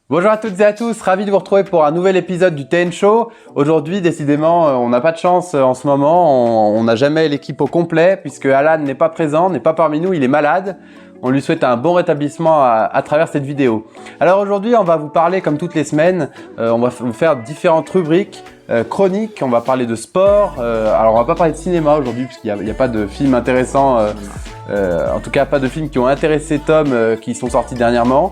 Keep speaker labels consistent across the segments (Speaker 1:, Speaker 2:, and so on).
Speaker 1: Bonjour à toutes et à tous, ravi de vous retrouver pour un nouvel épisode du TN Show. Aujourd'hui, décidément, on n'a pas de chance en ce moment, on n'a jamais l'équipe au complet puisque Alan n'est pas présent, n'est pas parmi nous, il est malade. On lui souhaite un bon rétablissement à travers cette vidéo. Alors aujourd'hui, on va vous parler comme toutes les semaines, on va vous faire différentes rubriques, chroniques, on va parler de sport. Alors on va pas parler de cinéma aujourd'hui puisqu'il n'y a pas de films intéressants, en tout cas pas de films qui ont intéressé Tom qui sont sortis dernièrement.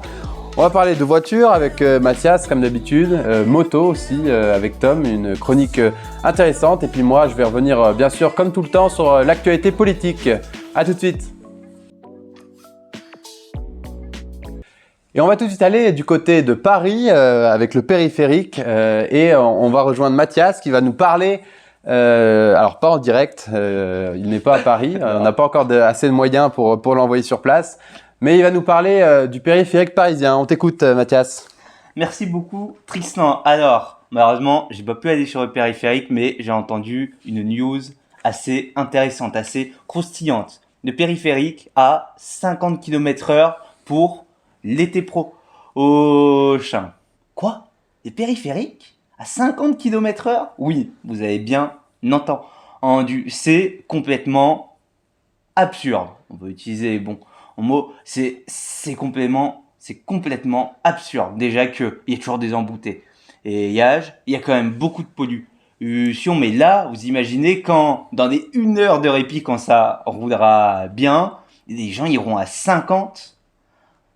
Speaker 1: On va parler de voiture avec Mathias comme d'habitude, moto aussi avec Tom, une chronique intéressante. Et puis moi, je vais revenir bien sûr comme tout le temps sur l'actualité politique. A tout de suite. Et on va tout de suite aller du côté de Paris avec le périphérique et on va rejoindre Mathias qui va nous parler. Alors pas en direct, il n'est pas à Paris, on n'a pas encore assez de moyens pour l'envoyer sur place. Mais il va nous parler du périphérique parisien. On t'écoute, Mathias.
Speaker 2: Merci beaucoup, Tristan. Alors, malheureusement, j'ai pas pu aller sur le périphérique, mais j'ai entendu une news assez intéressante, assez croustillante. Le périphérique à 50 km/h pour l'été prochain. Quoi? Les périphériques à 50 km/h? Oui, vous avez bien entendu. C'est complètement absurde. On peut utiliser bon en mots, c'est complètement absurde. Déjà que il y a toujours des embouteillages, il y a quand même beaucoup de pollution, mais là, vous imaginez quand dans des 1 heure de répit, quand ça roulera bien, les gens iront à 50.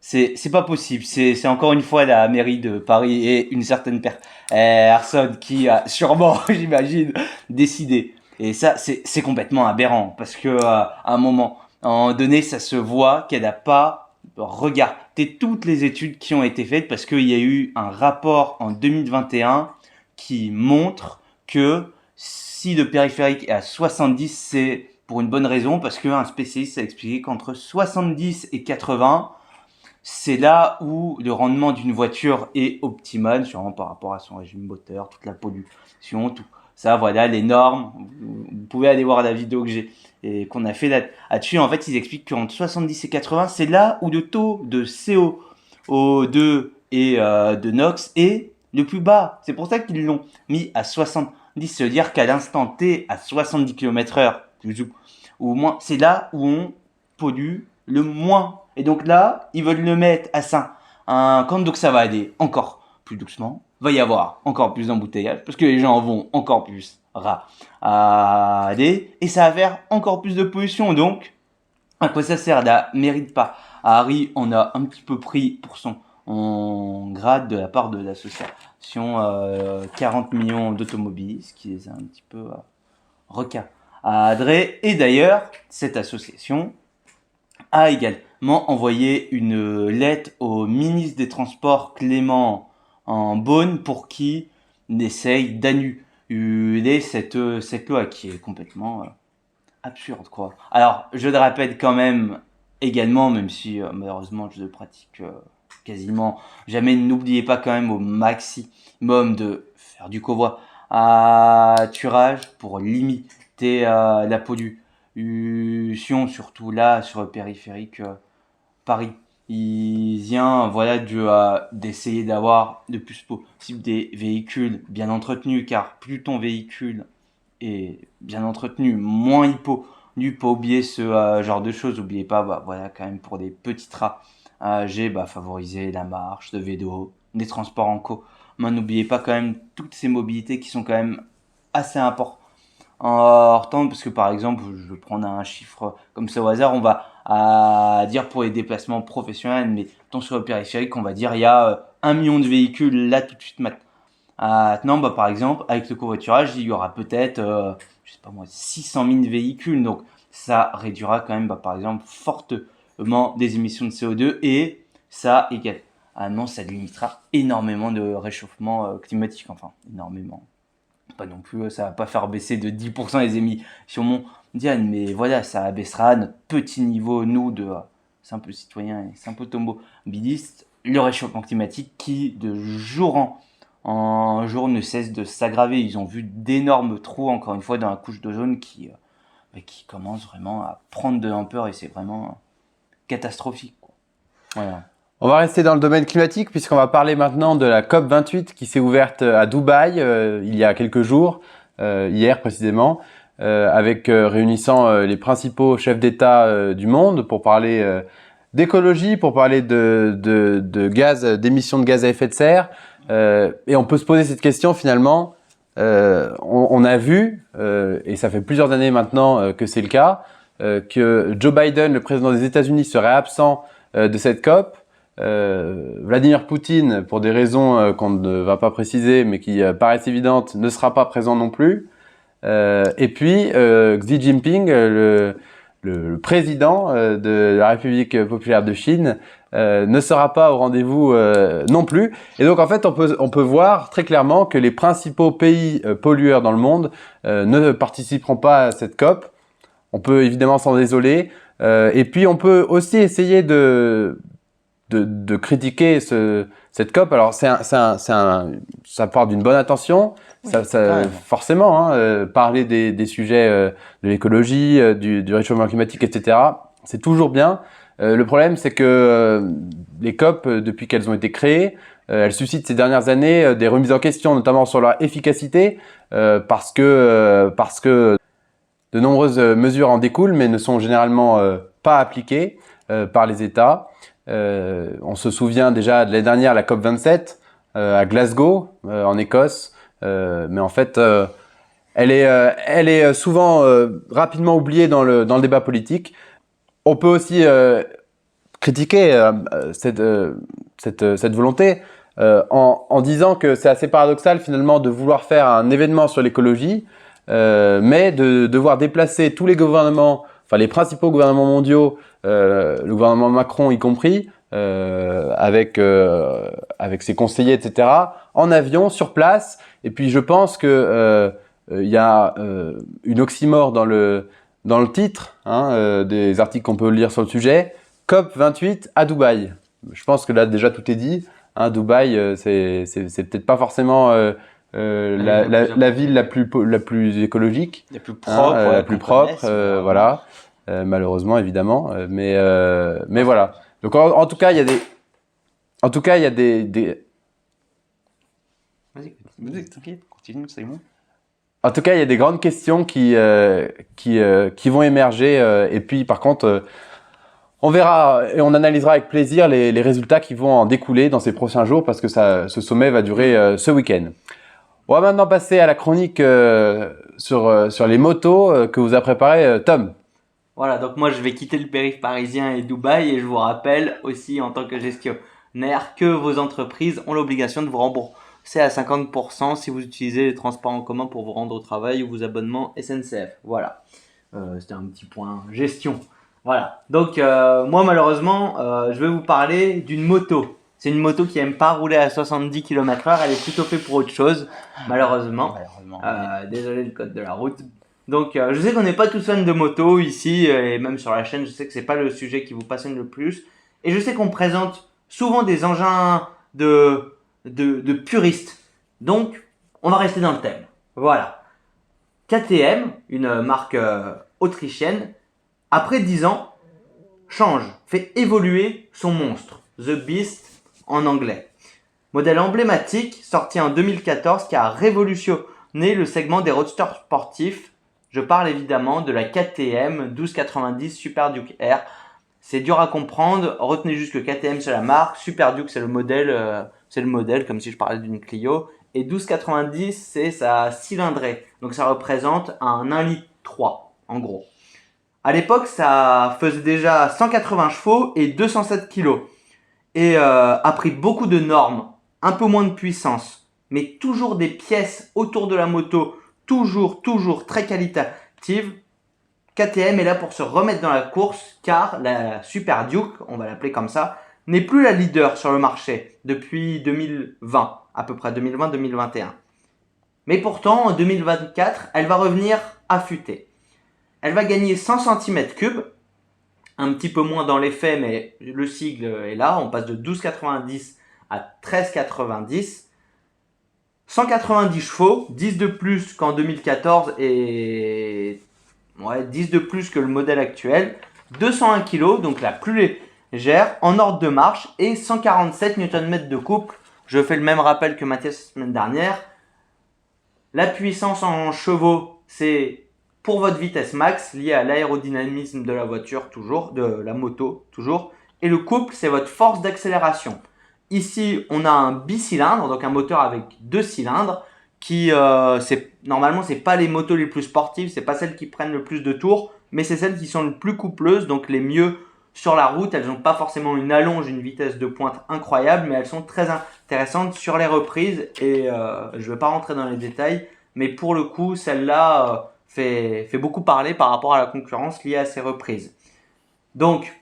Speaker 2: C'est pas possible. C'est encore une fois la mairie de Paris et une certaine personne qui a sûrement, j'imagine, décidé. Et ça, c'est complètement aberrant parce que à un moment donné, ça se voit qu'elle n'a pas regardé toutes les études qui ont été faites parce qu'il y a eu un rapport en 2021 qui montre que si le périphérique est à 70, c'est pour une bonne raison parce qu'un spécialiste a expliqué qu'entre 70 et 80, c'est là où le rendement d'une voiture est optimal, sûrement par rapport à son régime moteur, toute la pollution, tout ça, voilà, les normes. Vous pouvez aller voir la vidéo que j'ai et qu'on a fait là-dessus. En fait, ils expliquent qu'entre 70 et 80, c'est là où le taux de CO2 et de NOx est le plus bas. C'est pour ça qu'ils l'ont mis à 70. Ça veut dire qu'à l'instant T, à 70 km/h, ou moins, c'est là où on pollue le moins. Et donc là, ils veulent le mettre à 50, donc ça va aller encore plus doucement. Va y avoir encore plus d'embouteillages parce que les gens vont encore plus râler et ça va faire encore plus de pollution. Donc, à quoi ça sert? La mairie de Paris, on a un petit peu pris pour son grade de la part de l'association 40 millions d'automobilistes qui les a un petit peu recadrés. Et d'ailleurs, cette association a également envoyé une lettre au ministre des Transports Clément Beaune pour qu'il essaye d'annuler cette loi qui est complètement absurde, quoi. Alors, je le répète quand même également, même si malheureusement je le pratique quasiment jamais, n'oubliez pas quand même au maximum de faire du covoiturage pour limiter la pollution, surtout là sur le périphérique parisien, voilà, d'essayer d'avoir le plus possible des véhicules bien entretenus, car plus ton véhicule est bien entretenu, moins il pollue. Pas oublier ce genre de choses. N'oubliez pas, voilà, quand même pour des petits trajets, favoriser la marche, le vélo, les transports en commun. N'oubliez pas quand même toutes ces mobilités qui sont quand même assez importantes parce que par exemple, je vais prendre un chiffre comme ça au hasard, on va dire pour les déplacements professionnels, mais tant sur le périphérique, on va dire il y a 1 million de véhicules là tout de suite maintenant, par exemple, avec le covoiturage, il y aura peut-être, je sais pas moi, 600 000 véhicules. Donc, ça réduira quand même, par exemple, fortement des émissions de CO2 et ça également, ça limitera énormément de réchauffement climatique. Enfin, énormément. Pas non plus, ça va pas faire baisser de 10% les émissions mondiales, mais voilà, ça abaissera à notre petit niveau, nous, de simples citoyens et simples automobilistes, le réchauffement climatique qui, de jour en jour, ne cesse de s'aggraver. Ils ont vu d'énormes trous, encore une fois, dans la couche d'ozone qui commence vraiment à prendre de l'ampleur et c'est vraiment catastrophique, quoi. Voilà.
Speaker 1: On va rester dans le domaine climatique puisqu'on va parler maintenant de la COP28 qui s'est ouverte à Dubaï il y a quelques jours, hier précisément, avec réunissant les principaux chefs d'État du monde pour parler d'écologie, pour parler de gaz, d'émissions de gaz à effet de serre. Et on peut se poser cette question finalement. On a vu, et ça fait plusieurs années maintenant que c'est le cas, que Joe Biden, le président des États-Unis, serait absent de cette COP. Vladimir Poutine, pour des raisons qu'on ne va pas préciser, mais qui paraissent évidentes, ne sera pas présent non plus. Et puis Xi Jinping, le président de la République populaire de Chine, ne sera pas au rendez-vous non plus. Et donc en fait, on peut voir très clairement que les principaux pays pollueurs dans le monde ne participeront pas à cette COP. On peut évidemment s'en désoler. Et puis on peut aussi essayer de critiquer cette COP. Alors ça part d'une bonne intention, forcément, parler des sujets de l'écologie, du réchauffement climatique, etc. C'est toujours bien. Le problème, c'est que les COP, depuis qu'elles ont été créées, elles suscitent ces dernières années des remises en question, notamment sur leur efficacité, parce que de nombreuses mesures en découlent, mais ne sont généralement pas appliquées par les États. On se souvient déjà de l'année dernière, la COP27 à Glasgow, en Écosse, mais en fait, elle est souvent rapidement oubliée dans le débat politique. On peut aussi critiquer cette volonté en disant que c'est assez paradoxal finalement de vouloir faire un événement sur l'écologie, mais de devoir déplacer tous les gouvernements, enfin les principaux gouvernements mondiaux, le gouvernement Macron y compris, avec ses conseillers, etc., en avion, sur place. Et puis je pense que il y a une oxymore dans le titre des articles qu'on peut lire sur le sujet. COP28 à Dubaï. Je pense que là déjà tout est dit. Dubaï, c'est peut-être pas forcément la ville la plus écologique,
Speaker 2: la plus propre,
Speaker 1: la plus propre, voilà. Malheureusement, évidemment, mais voilà. Donc en tout cas, il y a des,
Speaker 2: Vas-y, t'inquiète, continue, c'est bon.
Speaker 1: En tout cas, il y a des grandes questions qui vont émerger. Et puis, par contre, on verra et on analysera avec plaisir les résultats qui vont en découler dans ces prochains jours parce que ce sommet va durer ce week-end. On va maintenant passer à la chronique sur les motos que vous a préparé Tom.
Speaker 3: Voilà, donc moi je vais quitter le périph' parisien et Dubaï et je vous rappelle aussi en tant que gestionnaire que vos entreprises ont l'obligation de vous rembourser à 50% si vous utilisez les transports en commun pour vous rendre au travail ou vos abonnements SNCF. Voilà, c'était un petit point gestion. Voilà, donc moi malheureusement je vais vous parler d'une moto. C'est une moto qui aime pas rouler à 70 km/h, elle est plutôt faite pour autre chose, malheureusement. Désolé le code de la route. Donc je sais qu'on n'est pas tous fans de moto ici et même sur la chaîne, je sais que c'est pas le sujet qui vous passionne le plus. Et je sais qu'on présente souvent des engins de puristes. Donc on va rester dans le thème. Voilà. KTM, une marque autrichienne, après 10 ans, change, fait évoluer son monstre, The Beast en anglais. Modèle emblématique, sorti en 2014, qui a révolutionné le segment des roadsters sportifs. Je parle évidemment de la KTM 1290 Super Duke R. C'est dur à comprendre, retenez juste que KTM c'est la marque, Super Duke c'est le modèle, comme si je parlais d'une Clio. Et 1290 c'est sa cylindrée, donc ça représente un 1,3 litre en gros. À l'époque, ça faisait déjà 180 chevaux et 207 kg. Et a pris beaucoup de normes, un peu moins de puissance, mais toujours des pièces autour de la moto, toujours très qualitatives. KTM est là pour se remettre dans la course car la Super Duke, on va l'appeler comme ça, n'est plus la leader sur le marché depuis 2020, à peu près 2020-2021. Mais pourtant, en 2024, elle va revenir affûtée. Elle va gagner 100 cm3, un petit peu moins dans les faits, mais le sigle est là. On passe de 12,90 à 13,90. 190 chevaux, 10 de plus qu'en 2014 et 10 de plus que le modèle actuel. 201 kg, donc la plus gère en ordre de marche et 147 Nm de couple. Je fais le même rappel que Mathias la semaine dernière. La puissance en chevaux, c'est pour votre vitesse max, liée à l'aérodynamisme de la voiture toujours, de la moto toujours. Et le couple, c'est votre force d'accélération. Ici, on a un bicylindre, donc un moteur avec 2 cylindres, qui normalement c'est pas les motos les plus sportives, c'est pas celles qui prennent le plus de tours, mais c'est celles qui sont le plus coupleuses, donc les mieux sur la route. Elles n'ont pas forcément une allonge, une vitesse de pointe incroyable, mais elles sont très intéressantes sur les reprises. Et je vais pas rentrer dans les détails, mais pour le coup, celle-là fait beaucoup parler par rapport à la concurrence liée à ces reprises. Donc,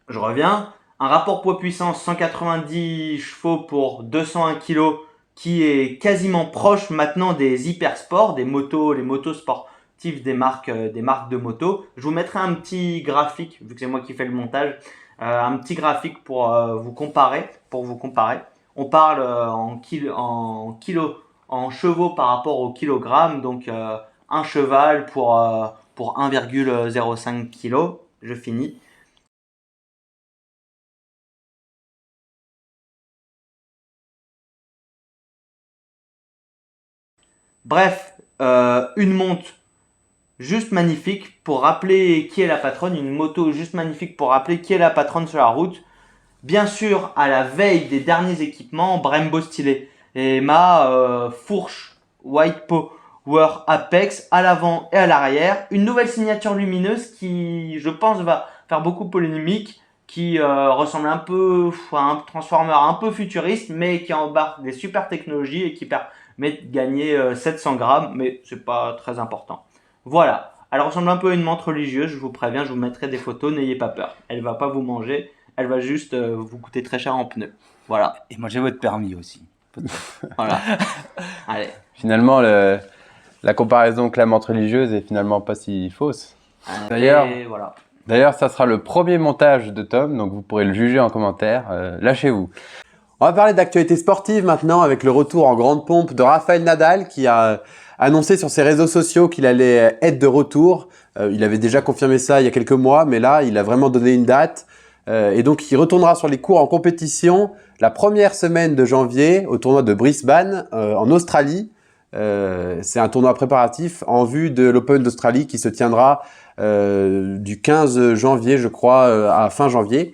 Speaker 3: je reviens. Un rapport poids-puissance 190 chevaux pour 201 kg qui est quasiment proche maintenant des hypersports, des motos, les motos sportives des marques de motos. Je vous mettrai un petit graphique, vu que c'est moi qui fais le montage, un petit graphique pour vous comparer. On parle en chevaux par rapport au kilogramme, donc un cheval pour 1,05 kg. Je finis. Bref, une montre juste magnifique pour rappeler qui est la patronne, une moto juste magnifique pour rappeler qui est la patronne sur la route. Bien sûr, à la veille des derniers équipements, Brembo stylé. Et ma fourche White Power Apex à l'avant et à l'arrière. Une nouvelle signature lumineuse qui, je pense, va faire beaucoup polémique, qui ressemble un peu à un transformer un peu futuriste, mais qui embarque des super technologies et qui permet de gagner 700 grammes, mais c'est pas très important. Voilà, elle ressemble un peu à une montre religieuse, je vous préviens, je vous mettrai des photos, n'ayez pas peur. Elle va pas vous manger, elle va juste vous coûter très cher en pneus. Voilà,
Speaker 2: Et moi j'ai votre permis aussi.
Speaker 3: voilà. Allez.
Speaker 1: Finalement, la comparaison avec la montre religieuse est finalement pas si fausse. D'ailleurs-
Speaker 3: Et voilà.
Speaker 1: D'ailleurs, ça sera le premier montage de Tom, donc vous pourrez le juger en commentaire. Lâchez-vous. On va parler d'actualité sportive maintenant avec le retour en grande pompe de Rafael Nadal qui a annoncé sur ses réseaux sociaux qu'il allait être de retour. Il avait déjà confirmé ça il y a quelques mois, mais là, il a vraiment donné une date. Et donc, il retournera sur les cours en compétition la première semaine de janvier au tournoi de Brisbane en Australie. C'est un tournoi préparatif en vue de l'Open d'Australie qui se tiendra du 15 janvier, je crois, à fin janvier.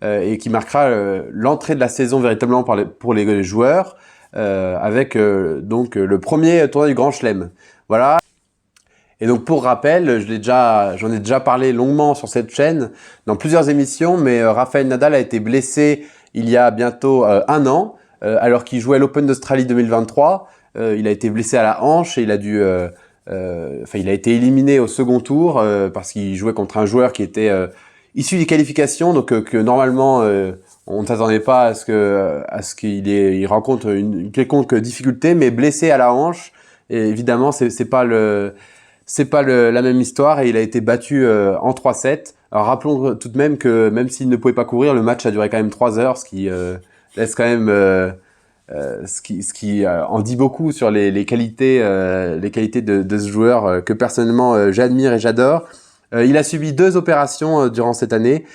Speaker 1: Et qui marquera l'entrée de la saison véritablement pour les joueurs avec donc le premier tournoi du Grand Chelem. Voilà. Et donc pour rappel, j'en ai déjà parlé longuement sur cette chaîne dans plusieurs émissions, mais Rafael Nadal a été blessé il y a bientôt un an alors qu'il jouait à l'Open d'Australie 2023. Il a été blessé à la hanche et il a été éliminé au second tour parce qu'il jouait contre un joueur qui était issu des qualifications, donc que normalement on ne s'attendait pas à ce qu'il rencontre une quelconque difficulté, mais blessé à la hanche. Et évidemment, c'est pas la même histoire et il a été battu en 3-7. Alors rappelons tout de même que même s'il ne pouvait pas courir, le match a duré quand même 3 heures, ce qui laisse quand même ce qui en dit beaucoup sur les qualités de ce joueur que personnellement j'admire et j'adore. Il a subi 2 opérations durant cette année.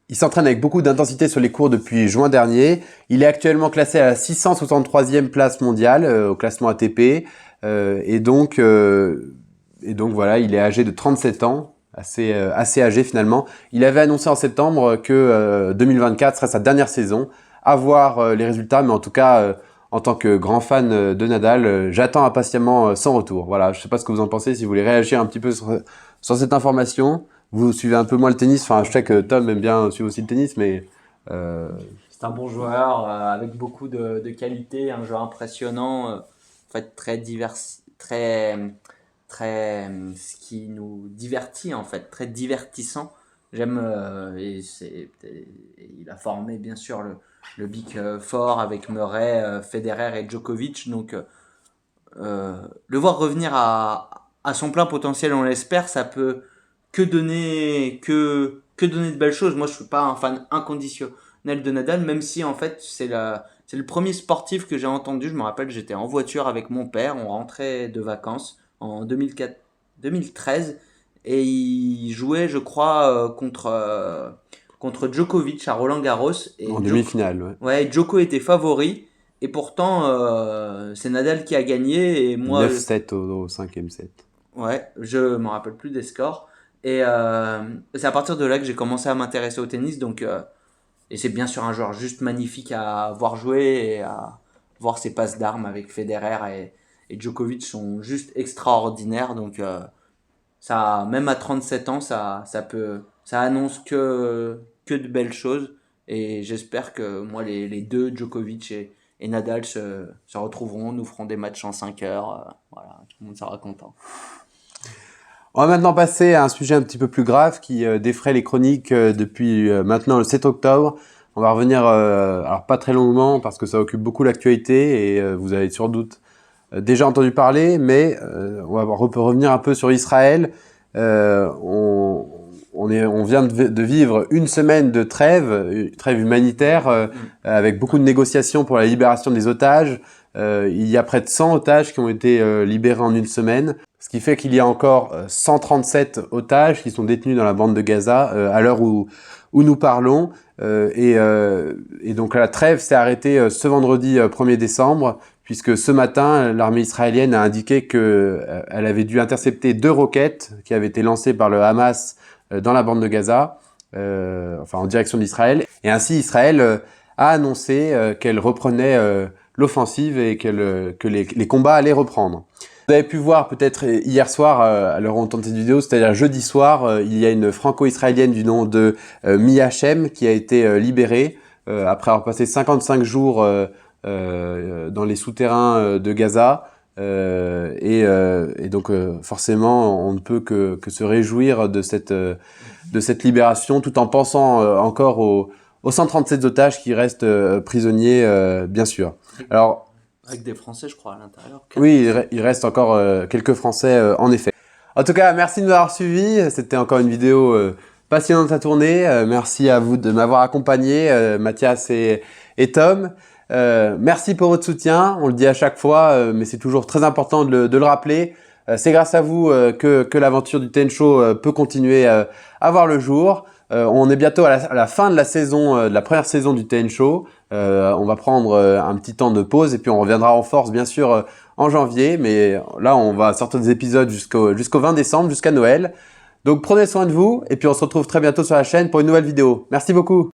Speaker 1: Il s'entraîne avec beaucoup d'intensité sur les cours depuis juin dernier. Il est actuellement classé à la 663e place mondiale au classement ATP. Et donc voilà, il est âgé de 37 ans, assez âgé finalement. Il avait annoncé en septembre que 2024 serait sa dernière saison. À voir les résultats, mais en tout cas, en tant que grand fan de Nadal, j'attends impatiemment son retour. Voilà, je ne sais pas ce que vous en pensez, si vous voulez réagir un petit peu sur cette information. Vous suivez un peu moins le tennis, enfin je sais que Tom aime bien suivre aussi le tennis, mais...
Speaker 3: C'est un bon joueur avec beaucoup de qualité, un joueur impressionnant, en fait ce qui nous divertit en fait, très divertissant. J'aime il a formé bien sûr le Big Four avec Murray, Federer et Djokovic, donc le voir revenir à son plein potentiel, on l'espère, ça peut que donner de belles choses. Moi, je suis pas un fan inconditionnel de Nadal, même si en fait c'est le premier sportif que j'ai entendu. Je me rappelle, j'étais en voiture avec mon père, on rentrait de vacances en 2013 et il jouait, je crois, contre contre Djokovic à Roland-Garros. Et
Speaker 1: En demi-finale, ouais.
Speaker 3: Ouais, Djoko était favori. Et pourtant, c'est Nadal qui a gagné. Et moi,
Speaker 1: 9-7 au cinquième set.
Speaker 3: ouais, je me rappelle plus des scores. Et c'est à partir de là que j'ai commencé à m'intéresser au tennis. Donc, et c'est bien sûr un joueur juste magnifique à voir jouer et à voir ses passes d'armes avec Federer et Djokovic sont juste extraordinaires. Donc, ça, même à 37 ans, ça annonce que de belles choses. Et j'espère que moi, les deux, Djokovic et Nadal, se retrouveront, nous ferons des matchs en 5 heures. Voilà, tout le monde sera content.
Speaker 1: On va maintenant passer à un sujet un petit peu plus grave qui défraie les chroniques depuis maintenant le 7 octobre. On va revenir, alors pas très longuement parce que ça occupe beaucoup l'actualité et vous avez sans doute déjà entendu parler, mais on peut revenir un peu sur Israël. On vient de vivre une semaine de trêve humanitaire avec beaucoup de négociations pour la libération des otages. Il y a près de 100 otages qui ont été libérés en une semaine. Ce qui fait qu'il y a encore 137 otages qui sont détenus dans la bande de Gaza à l'heure où nous parlons. Et donc la trêve s'est arrêtée ce vendredi 1er décembre, puisque ce matin, l'armée israélienne a indiqué qu'elle avait dû intercepter 2 roquettes qui avaient été lancées par le Hamas dans la bande de Gaza, en direction d'Israël. Et ainsi, Israël a annoncé qu'elle reprenait l'offensive et que les combats allaient reprendre. Vous avez pu voir peut-être hier soir, à l'heure où on entend cette vidéo, c'est-à-dire jeudi soir, il y a une franco-israélienne du nom de Mia Shem qui a été libérée après avoir passé 55 jours dans les souterrains de Gaza. Et donc forcément, on ne peut que se réjouir de cette libération, tout en pensant encore aux 137 otages qui restent prisonniers, bien sûr. Alors,
Speaker 3: Avec des Français, je crois, à l'intérieur.
Speaker 1: oui, il reste encore quelques Français, en effet. En tout cas, merci de m'avoir suivi. C'était encore une vidéo passionnante à tourner. Merci à vous de m'avoir accompagné, Mathias et Tom. Merci pour votre soutien. On le dit à chaque fois, mais c'est toujours très important de le rappeler. C'est grâce à vous que l'aventure du Ten Show peut continuer à voir le jour. On est bientôt à la fin de la saison, de la première saison du Ten Show. On va prendre un petit temps de pause et puis on reviendra en force bien sûr en janvier. Mais là, on va sortir des épisodes jusqu'au 20 décembre, jusqu'à Noël. Donc prenez soin de vous et puis on se retrouve très bientôt sur la chaîne pour une nouvelle vidéo. Merci beaucoup.